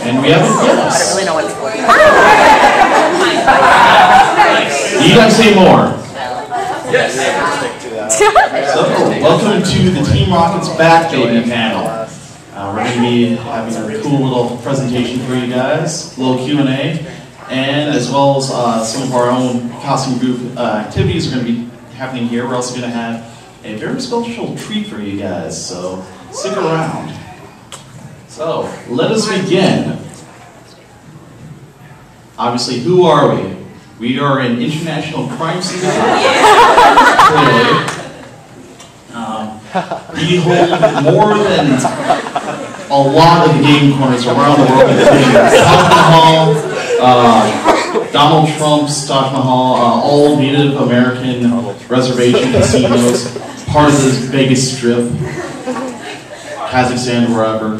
And we have a guest. I don't really know what to Do you guys say more? Yes. So, welcome to the Team Rocket's Back Baby panel. We're going to be having a cool little presentation for you guys, a little Q&A, and as well as some of our own costume group activities are going to be happening here. We're also going to have a very special treat for you guys, so stick around. So, let us begin. Obviously, who are we? We are an international crime syndicate. Clearly. We hold more than a lot of the game corners around the world, including Taj Mahal, Donald Trump's Taj Mahal, all Native American reservation casinos, part of this Vegas Strip, Kazakhstan, wherever.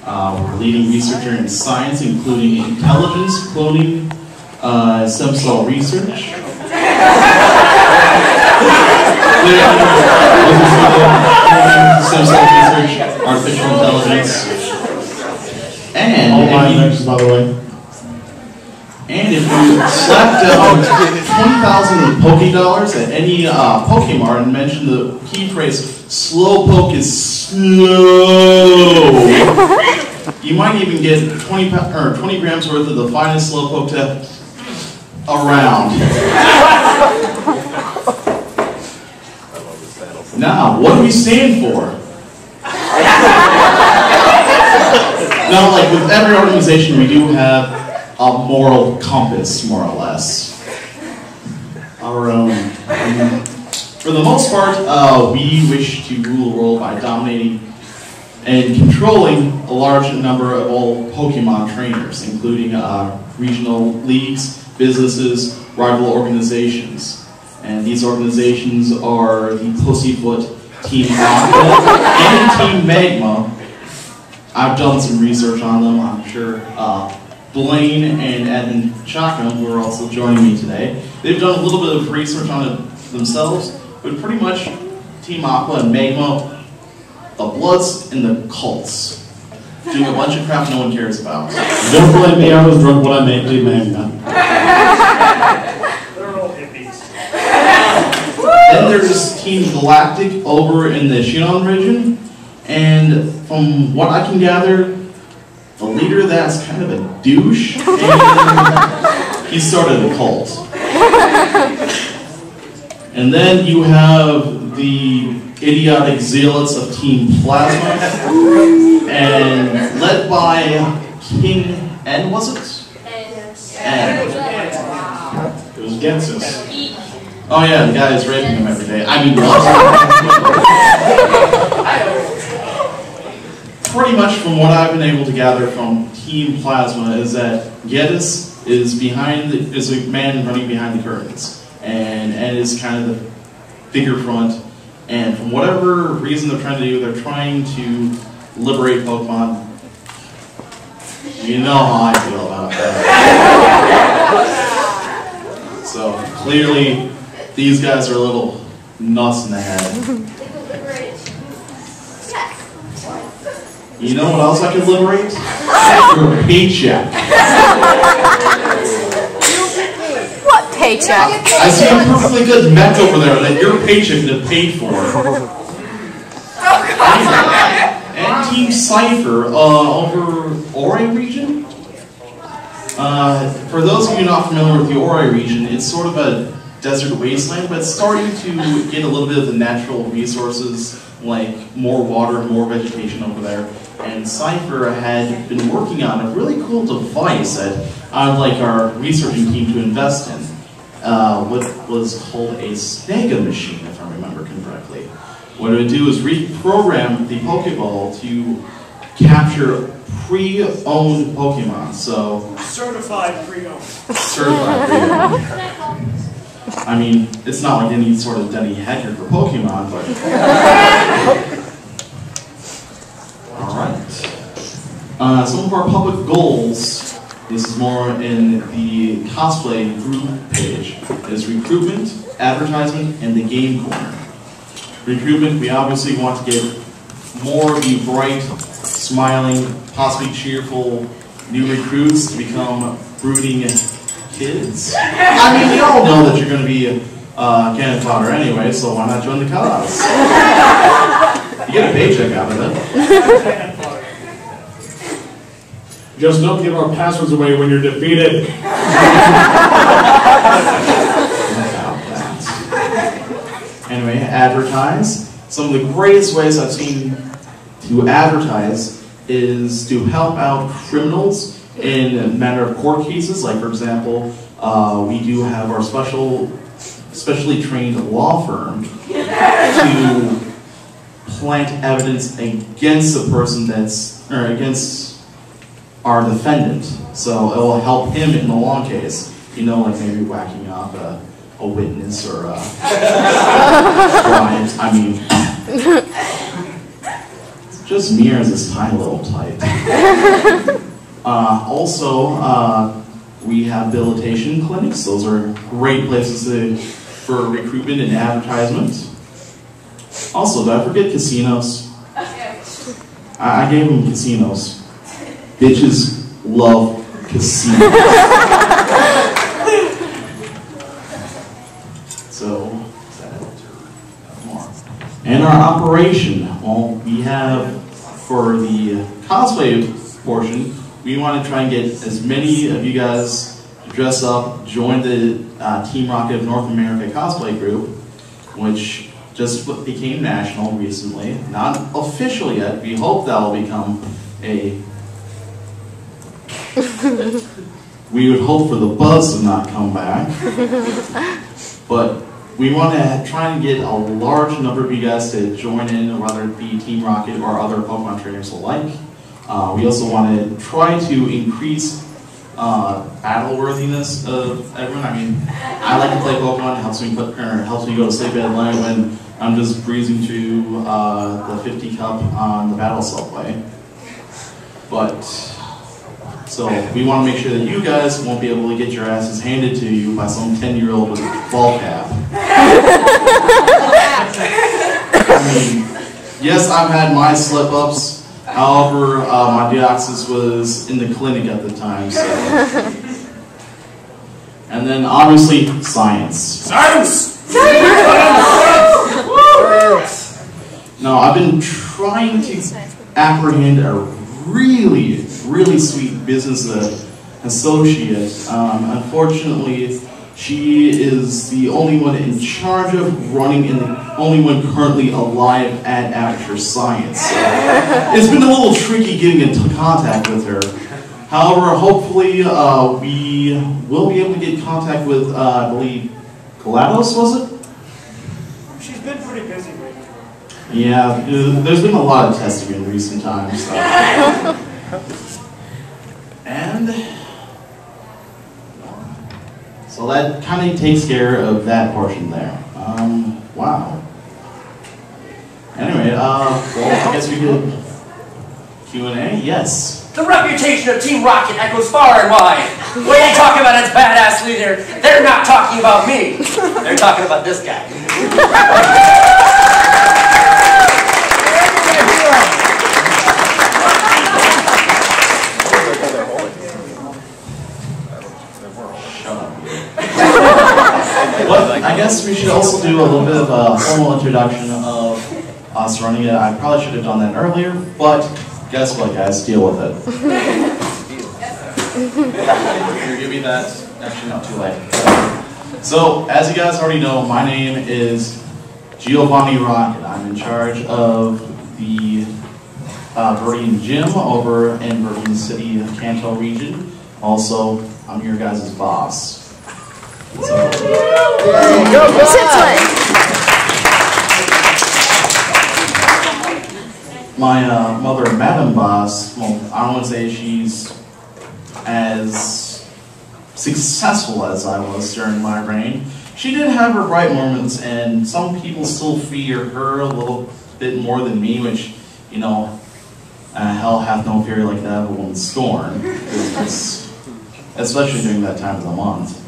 We're a leading researcher in science, including intelligence, cloning, stem cell research. Stem cell research, artificial intelligence, and all my inventions, by the way. And if you slap down 20,000 Poké Dollars at any Pokemart and mention the key phrase "Slowpoke is slow," you might even get 20 grams worth of the finest Slowpoke around. Now, what do we stand for? Now, like with every organization, we do have a moral compass, more or less. Our own. For the most part, we wish to rule the world by dominating and controlling a large number of all Pokemon trainers, including regional leagues, businesses, rival organizations. And these organizations are the Pussyfoot, Team Aqua, and Team Magma. I've done some research on them. I'm sure Blaine and Edmund Chaka, who are also joining me today, they've done a little bit of research on it themselves, but pretty much Team Aqua and Magma, the Bloods and the cults, doing a bunch of crap no one cares about. Don't blame me, I was drunk when I made Team Magma. Then there's Team Galactic over in the Shinon region, and from what I can gather, the leader of that's kind of a douche, and he started a cult. And then you have the idiotic zealots of Team Plasma, and led by King N, was it? N. It was Gensis. Oh yeah, the guy is raping him every day. I mean, what? Pretty much from what I've been able to gather from Team Plasma is that Geddes is a man running behind the curtains, and is kind of the figure front. And from whatever reason they're trying to do, they're trying to liberate Pokemon. You know how I feel about that. So clearly, these guys are a little nuts in the head. You know what else I could liberate? Your paycheck. What paycheck? I see a perfectly good mech over there that your paycheck could have paid for. And Team Cypher over Ori region. For those of you not familiar with the Ori region, it's sort of a desert wasteland, but it's starting to get a little bit of the natural resources, like more water, more vegetation over there. And Cypher had been working on a really cool device that I'd like our researching team to invest in. What was called a Snega machine, if I remember correctly. What it would do is reprogram the Pokeball to capture pre-owned Pokemon. So certified pre-owned. Certified pre-owned. I mean, it's not like any sort of Denny Hedger for Pokemon, but... Alright. Some of our public goals, this is more in the cosplay group page, is recruitment, advertisement, and the game corner. Recruitment, we obviously want to get more of the bright, smiling, possibly cheerful new recruits to become brooding kids. I mean, you all know that you're going to be cannon fodder anyway, so why not join the cause? You get a paycheck out of it. Just don't give our passwords away when you're defeated. Anyway, advertise. Some of the greatest ways I've seen to advertise is to help out criminals in a matter of court cases. Like, for example, we do have our specially trained law firm to plant evidence against the person against our defendant. So it will help him in the law case. You know, like maybe whacking up a witness or a client. I mean, just me as this tiny little type. Also, we have habilitation clinics. Those are great places for recruitment and advertisement. Also, did I forget casinos? I gave them casinos. Bitches love casinos. So, more. And our operation, well, we have, for the cosplay portion, we want to try and get as many of you guys to dress up, join the Team Rocket of North America cosplay group, which just became national recently. Not official yet. We hope that will become a... We would hope for the buzz to not come back. But we want to try and get a large number of you guys to join in, whether it be Team Rocket or other Pokemon trainers alike. We also want to try to increase battle worthiness of everyone. I mean, I like to play Pokemon. It helps me go to sleep at night when I'm just breezing through the 50 cup on the battle subway. But so we want to make sure that you guys won't be able to get your asses handed to you by some 10-year-old with a ball cap. I mean, yes, I've had my slip-ups. However, my Deoxys was in the clinic at the time, so. And then, obviously, science. Science! No, I've been trying to apprehend a really sweet business associate. Unfortunately, she is the only one in charge of running and the only one currently alive at Aperture Science. So it's been a little tricky getting into contact with her. However, hopefully we will be able to get contact with, I believe, GLaDOS, was it? She's been pretty busy lately. Yeah, there's been a lot of testing in recent times. So. And so that kind of takes care of that portion there. Wow. Anyway, well, I guess we could Q&A. Yes. The reputation of Team Rocket echoes far and wide. When they talk about its badass leader, they're not talking about me. They're talking about this guy. Well, I guess we should also do a little bit of a formal introduction of us running it. I probably should have done that earlier, but guess what, guys? Deal with it. Here, give me that. Actually, not too late. So, as you guys already know, my name is Giovanni Rocket. I'm in charge of the Viridian Gym over in Viridian City, Kanto region. Also, I'm your guys' boss. So, my mother, Madam Boss, well, I don't want to say she's as successful as I was during my reign. She did have her bright moments, and some people still fear her a little bit more than me, which, you know, hell hath no fury like that of a woman's scorn. Especially during that time of the month.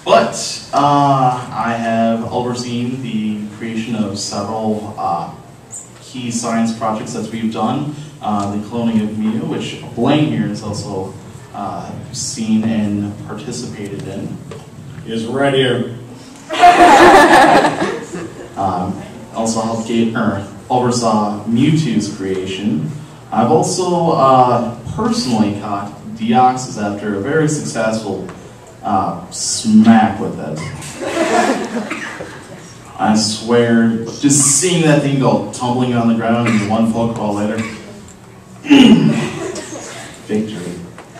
But I have overseen the creation of several key science projects that we've done. The cloning of Mew, which Blaine here has also seen and participated in. Is right here. Also helped oversaw Mewtwo's creation. I've also personally caught Deoxys after a very successful smack with it. I swear, just seeing that thing go tumbling on the ground and one Pokeball later. Victory.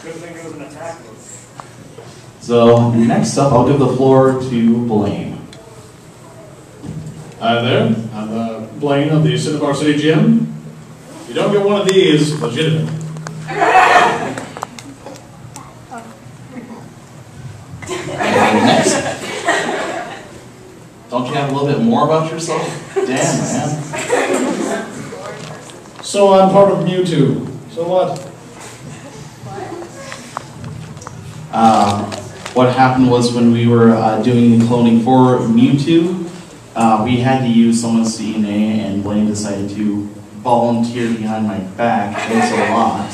Good thing it was an attack. So, next up, I'll give the floor to Blaine. Hi there, I'm Blaine of the Cinnabar City Gym. You don't get one of these, legitimate. Next. Don't you have a little bit more about yourself? Damn, man. So I'm part of Mewtwo. So what? What happened was when we were doing the cloning for Mewtwo, we had to use someone's DNA, and Blaine decided to volunteer behind my back. Thanks a lot.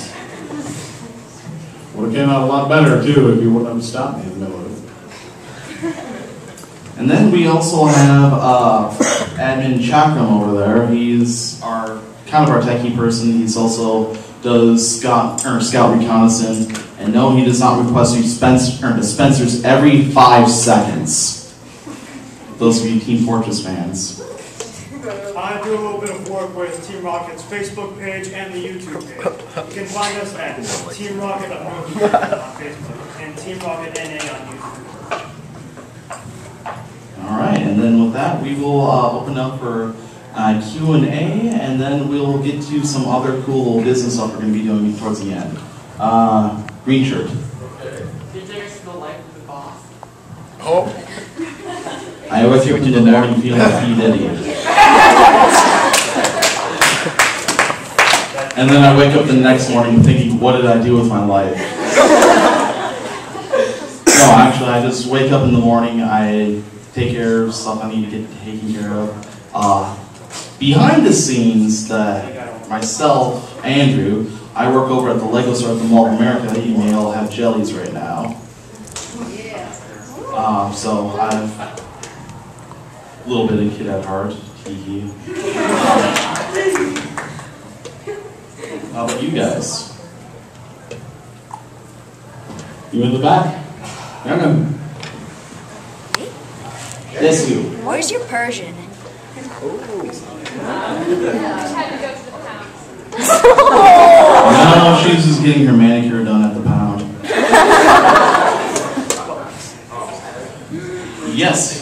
Would have came out a lot better too if you wouldn't have stopped me in the middle of it. And then we also have Admin Chakram over there. He's our kind of our techie person. He's also does scout reconnaissance. And no, he does not request dispensers every 5 seconds. Those of you Team Fortress fans. I do a little bit of work with Team Rocket's Facebook page and the YouTube page. You can find us at Team Rocket on Facebook and Team Rocket NA on YouTube. Alright, and then with that, we will open up for Q&A, and then we'll get to some other cool business stuff we're going to be doing towards the end. Green shirt. Did you take us to the life of the boss? Oh. I wake up in the morning feeling like an idiot. And then I wake up the next morning thinking, what did I do with my life? No, actually, I just wake up in the morning, I take care of stuff I need to get taken care of. Behind the scenes, myself, Andrew, I work over at the Lego store at the Mall of America. You may all have jellies right now. So I'm a little bit of a kid at heart. How about you guys? You in the back? Young'un. Yes, you. Where's your Persian? No, she's just getting her manicure done at the pound. Yes.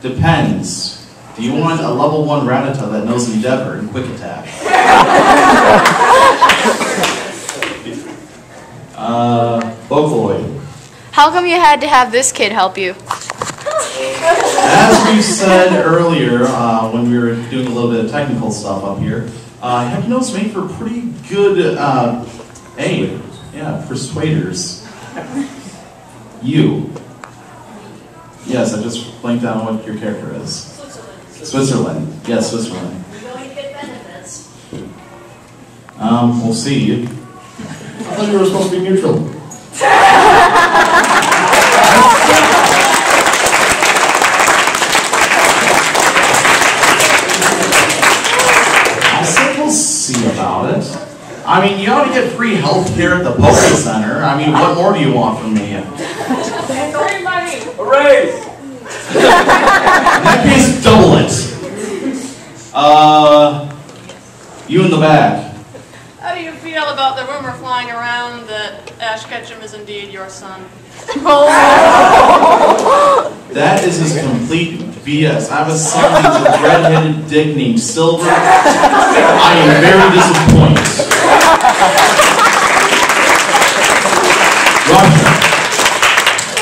Depends. Do you want a level 1 Rattata that knows Endeavor and Quick Attack? Vocaloid. How come you had to have this kid help you? As we said earlier, when we were doing a little bit of technical stuff up here, Hypnos make for pretty good persuaders. You. Yes, I just blanked out what your character is. Switzerland. Yes, Switzerland. You're going to get benefits. We'll see. I thought you were supposed to be neutral. I said we'll see about it. I mean, you ought to get free health care at the Poke Center. I mean, what more do you want from me? Free money! A raise! In that case, double it. You in the back. How do you feel about the rumor flying around that Ash Ketchum is indeed your son? That is just complete BS. I have a son who's a red-headed dick named Silver. I am very disappointed. Roger.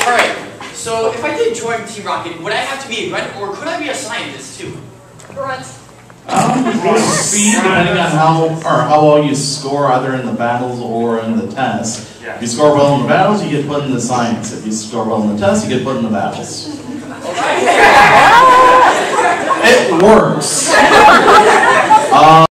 Alright, so if I did join Team Rocket, would I have to be a grunt, or could I be a scientist too? Grunt. We'll see, depending on how well you score either in the battles or in the tests. If you score well in the battles, you get put in the science. If you score well in the tests, you get put in the battles. It works.